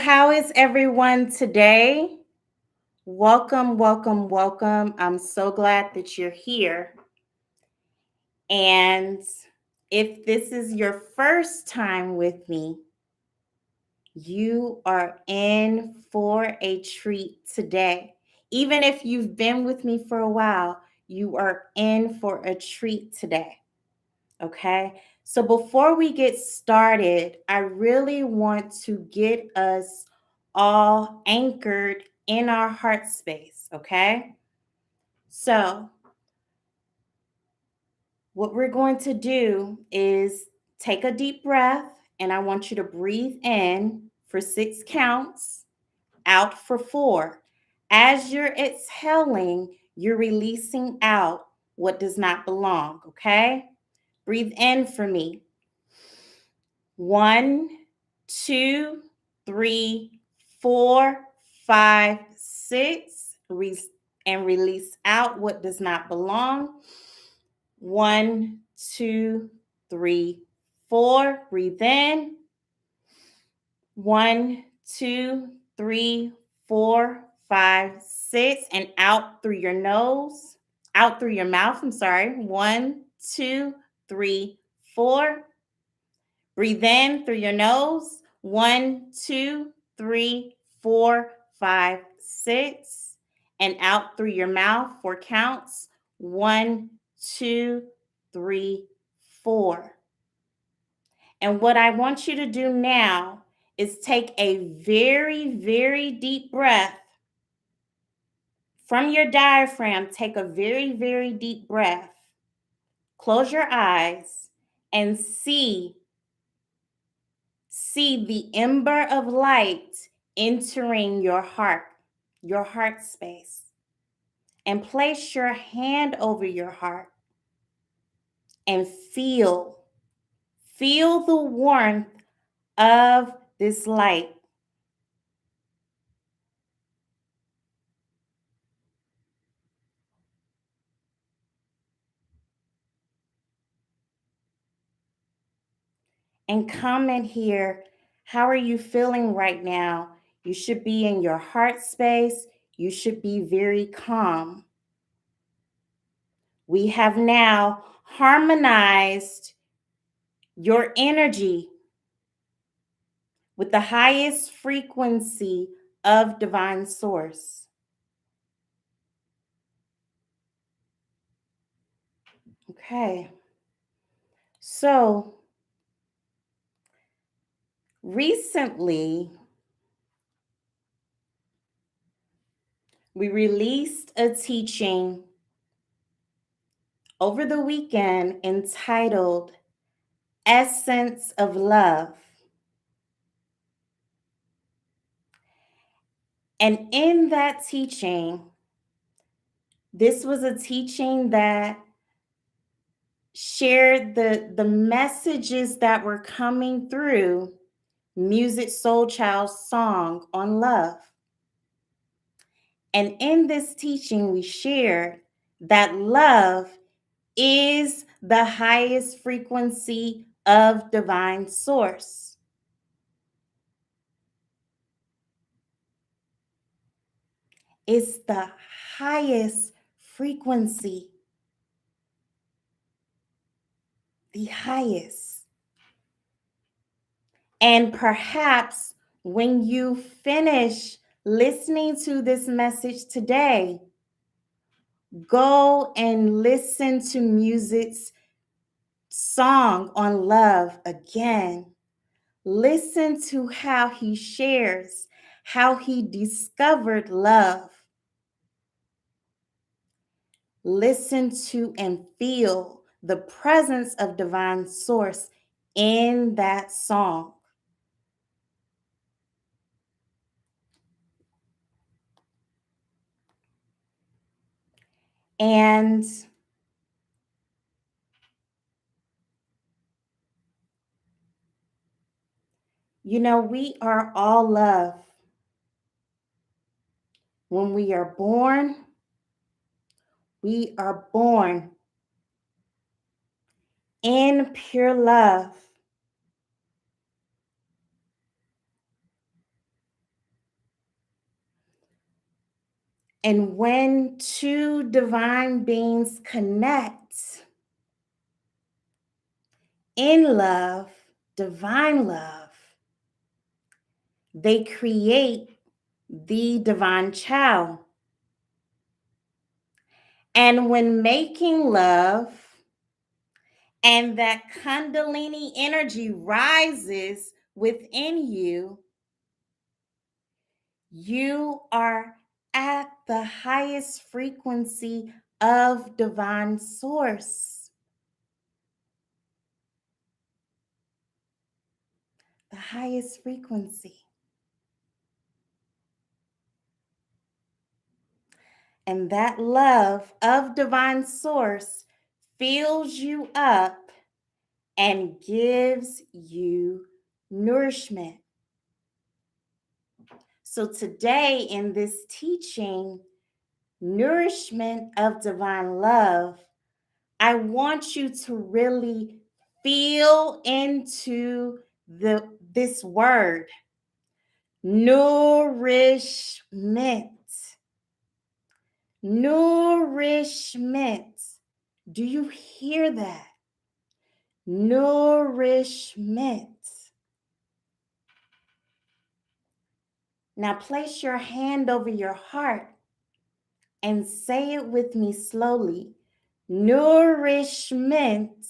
How is everyone today? Welcome, welcome, welcome. I'm so glad that you're here. And if this is your first time with me, you are in for a treat today. Even if you've been with me for a while, you are in for a treat today. Okay. So before we get started, I really want to get us all anchored in our heart space. Okay. So what we're going to do is take a deep breath, and I want you to breathe in for 6 counts, out for 4. As you're exhaling, you're releasing out what does not belong. Okay. Breathe in for me. 1, 2, 3, 4, 5, 6. And release out what does not belong. 1, 2, 3, 4. Breathe in. 1, 2, 3, 4, 5, 6. And out through your nose. Out through your mouth. I'm sorry. 1, 2, 3, 4. Breathe in through your nose. 1, 2, 3, 4, 5, 6. And out through your mouth 4 counts. 1, 2, 3, 4. And what I want you to do now is take a very, very deep breath from your diaphragm. Take a very, very deep breath. Close your eyes and see the ember of light entering your heart space. And place your hand over your heart and feel the warmth of this light. And comment here, how are you feeling right now? You should be in your heart space. You should be very calm. We have now harmonized your energy with the highest frequency of divine source. Okay. So recently, we released a teaching over the weekend entitled Essence of Love. And in that teaching, this was a teaching that shared the messages that were coming through Music Soul Child's song on love. And in this teaching, we shared that love is the highest frequency of divine source. It's the highest frequency. The highest. And perhaps when you finish listening to this message today, go and listen to Music's song on love again. Listen to how he shares, how he discovered love. Listen to and feel the presence of divine source in that song. And we are all love. When we are born in pure love. And when two divine beings connect in love, divine love, they create the divine child. And when making love and that Kundalini energy rises within you, you are at the highest frequency of divine source. The highest frequency. And that love of divine source fills you up and gives you nourishment. So today in this teaching, Nourishment of Divine Love, I want you to really feel into this word, nourishment. Nourishment. Do you hear that? Nourishment. Now place your hand over your heart and say it with me slowly. Nourishment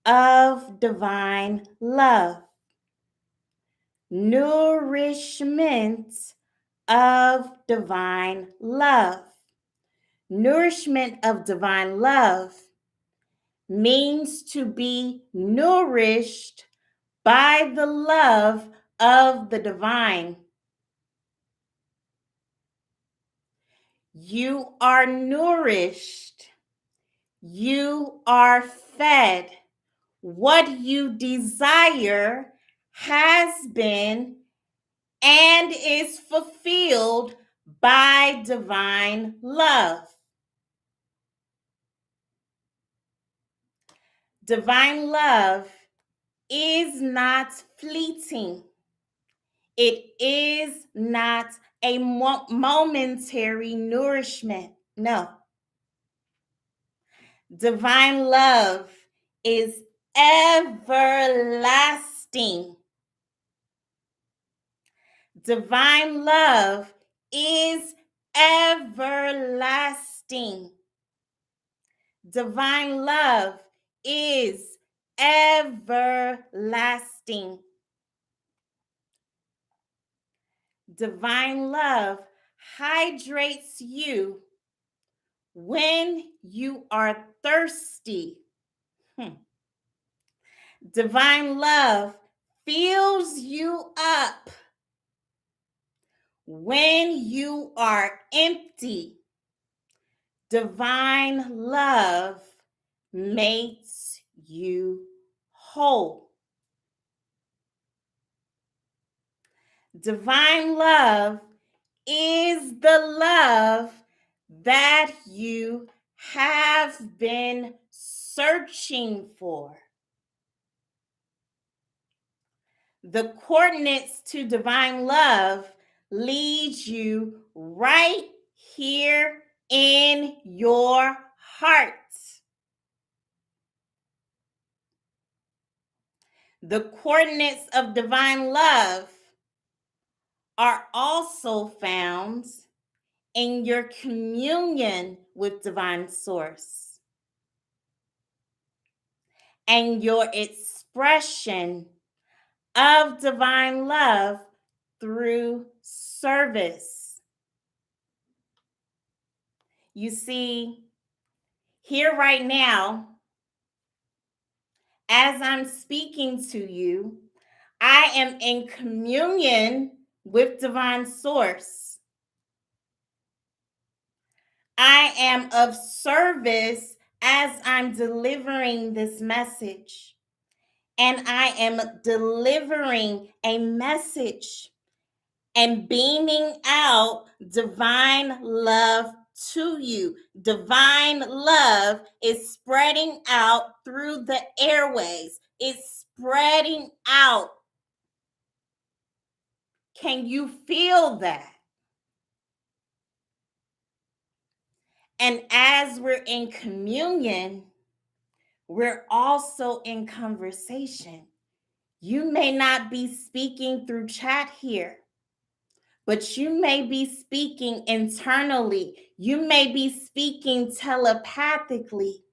of divine love. Nourishment of divine love. Nourishment of divine love means to be nourished by the love of the divine. You are nourished. You are fed. What you desire has been and is fulfilled by divine love. Divine love is not fleeting. It is not a momentary nourishment. No. Divine love is everlasting. Divine love is everlasting. Divine love is everlasting. Divine love hydrates you when you are thirsty. Divine love fills you up when you are empty. Divine love makes you whole. Divine love is the love that you have been searching for. The coordinates to divine love lead you right here in your heart. The coordinates of divine love are also found in your communion with divine source and your expression of divine love through service. You see, here right now, as I'm speaking to you, I am in communion with divine source. I am of service as I'm delivering this message. And I am delivering a message and beaming out divine love to you. Divine love is spreading out through the airways. It's spreading out. Can you feel that? And as we're in communion, we're also in conversation. You may not be speaking through chat here, but you may be speaking internally. You may be speaking telepathically.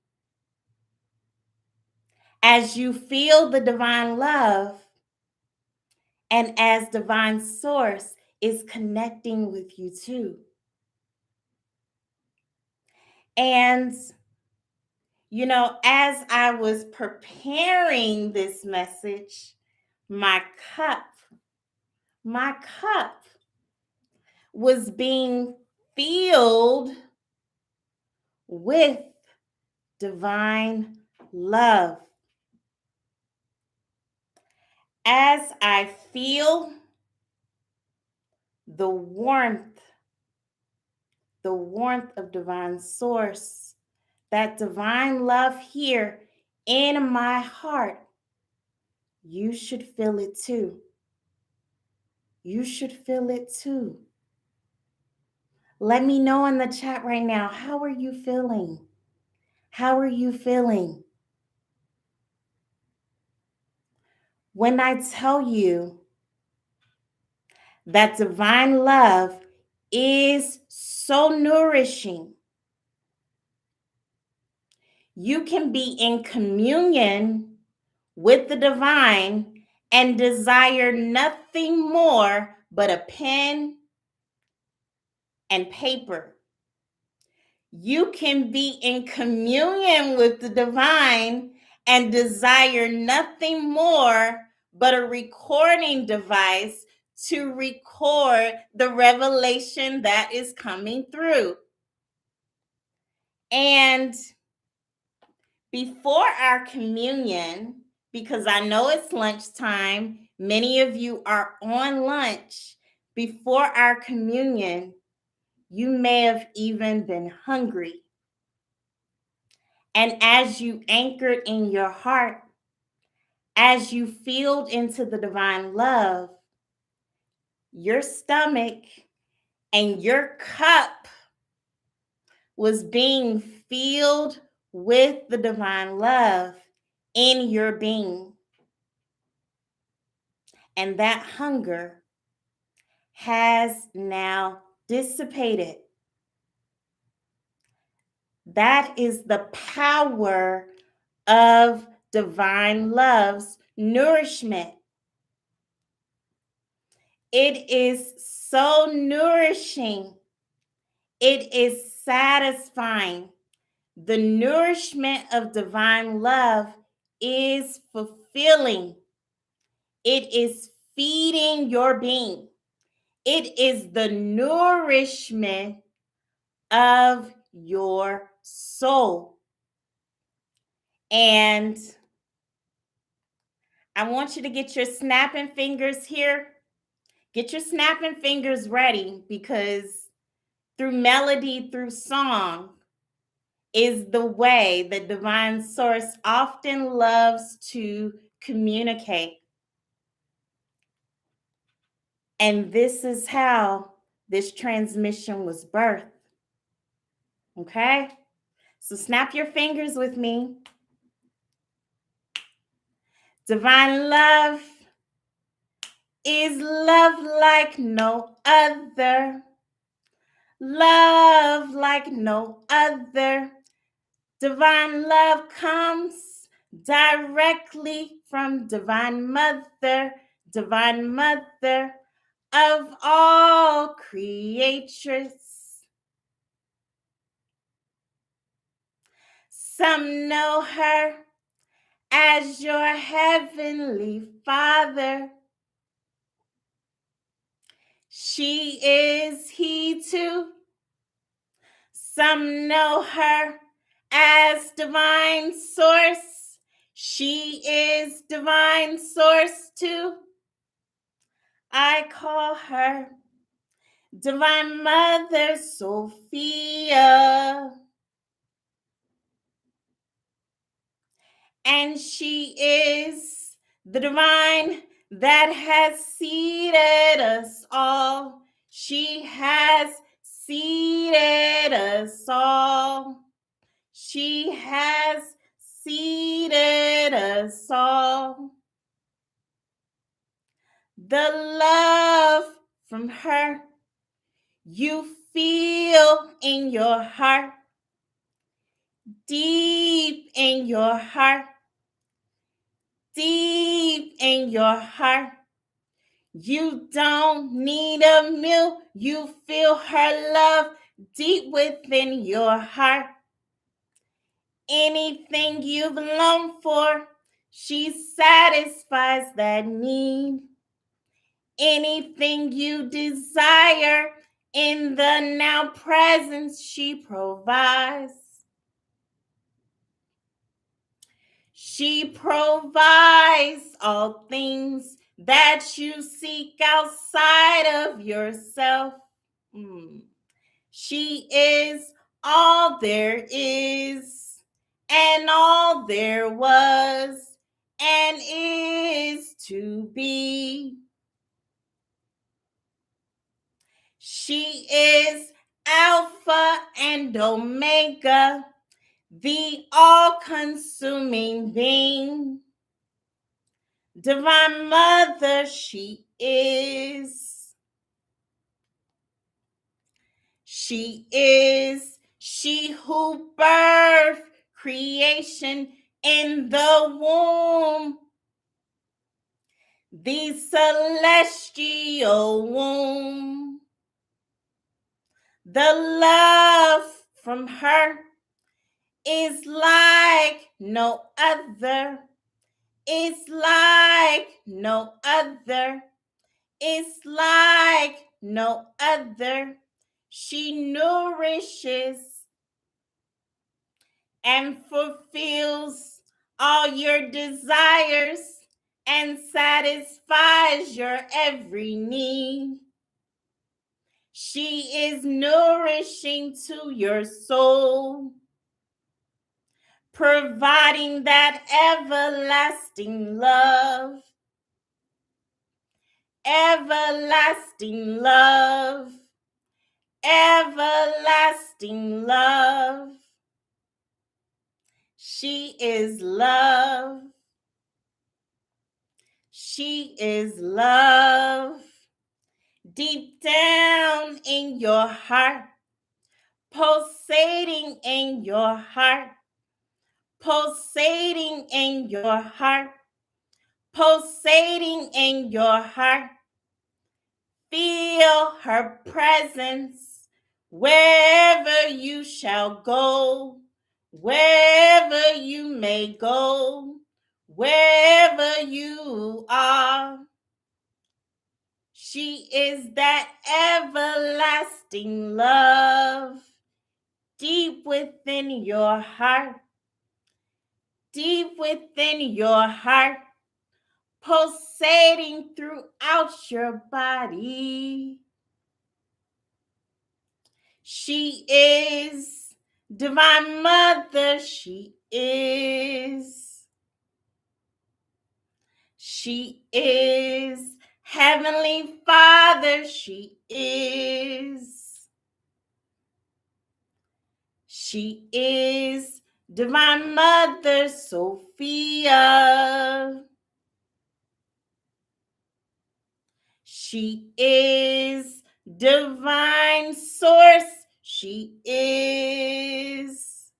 As you feel the divine love and as divine source is connecting with you too. And, as I was preparing this message, my cup was being filled with divine love. As I feel the warmth of divine source, that divine love here in my heart, you should feel it too. You should feel it too. Let me know in the chat right now, how are you feeling? How are you feeling? When I tell you that divine love is so nourishing, you can be in communion with the divine and desire nothing more but a pen and paper. You can be in communion with the divine and desire nothing more but a recording device to record the revelation that is coming through. And before our communion, because I know it's lunchtime, many of you are on lunch. Before our communion, you may have even been hungry. And as you anchored in your heart, as you filled into the divine love, your stomach and your cup was being filled with the divine love in your being. And that hunger has now dissipated. That is the power of divine love's nourishment. It is so nourishing. It is satisfying. The nourishment of divine love is fulfilling. It is feeding your being. It is the nourishment of your soul. And I want you to get your snapping fingers here. Get your snapping fingers ready, because through melody, through song, is the way that divine source often loves to communicate. And this is how this transmission was birthed. Okay? So snap your fingers with me. Divine love is love like no other. Love like no other. Divine love comes directly from Divine Mother of all creatress. Some know her as your heavenly Father. She is He too. Some know her as divine source. She is divine source too. I call her Divine Mother Sophia. And she is the divine that has seated us all. She has seated us all. She has seated us all. The love from her you feel in your heart, deep in your heart, deep in your heart. You don't need a meal. You feel her love deep within your heart. Anything you've longed for, she satisfies that need. Anything you desire, in the now presence she provides. She provides all things that you seek outside of yourself. She is all there is, and all there was, and is to be. She is Alpha and Omega, the all-consuming being. Divine Mother, she is. She is she who birthed creation in the womb, the celestial womb. The love from her is like no other. It's like no other. It's like no other. She nourishes and fulfills all your desires and satisfies your every need. She is nourishing to your soul, providing that everlasting love. Everlasting love. Everlasting love. She is love. She is love. Deep down in your heart, pulsating in your heart, pulsating in your heart, pulsating in your heart. Feel her presence wherever you shall go, wherever you may go, wherever you are. She is that everlasting love deep within your heart, deep within your heart, pulsating throughout your body. She is Divine Mother, she is. She is Heavenly Father, she is. She is Divine Mother Sophia. She is Divine Source, she is.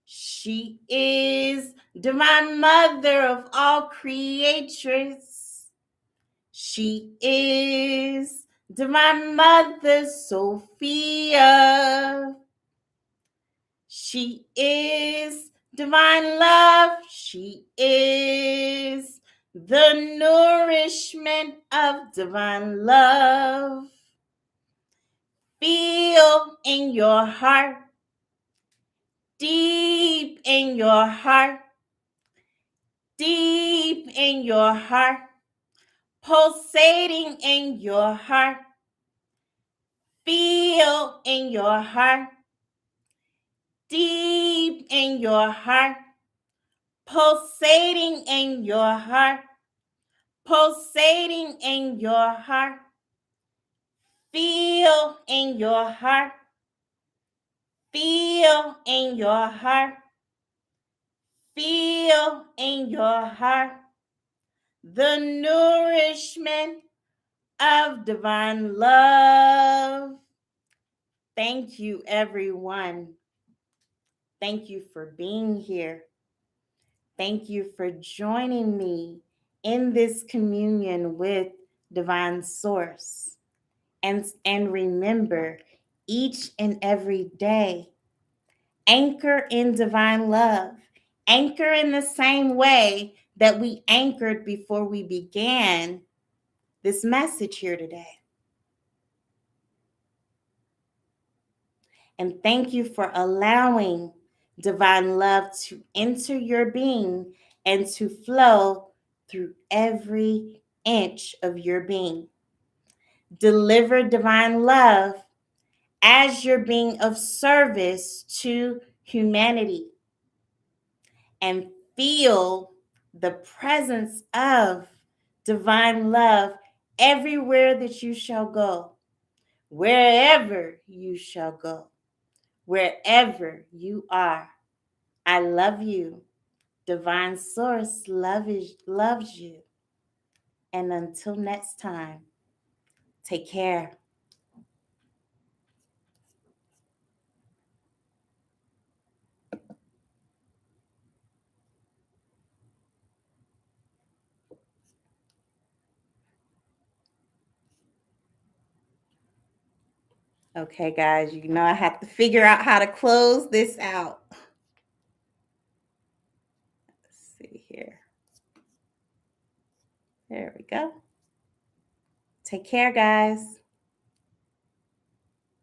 She is Divine Mother of all creatures. She is Divine Mother Sophia. She is Divine Love. She is the nourishment of divine love. Feel in your heart, deep in your heart, deep in your heart, pulsating in your heart. Feel in your heart, deep in your heart, pulsating in your heart, pulsating in your heart. Feel in your heart, Feel in your heart. Feel in your heart the nourishment of divine love. Thank you, everyone. Thank you for being here. Thank you for joining me in this communion with Divine Source. And remember, each and every day, anchor in divine love. Anchor in the same way that we anchored before we began this message here today. And thank you for allowing divine love to enter your being and to flow through every inch of your being. Deliver divine love as you're being of service to humanity. And feel the presence of divine love everywhere that you shall go, wherever you shall go, wherever you are. I love you. Divine Source loves you. And until next time, take care. Okay, guys, you know I have to figure out how to close this out. Let's see here. There we go. Take care, guys.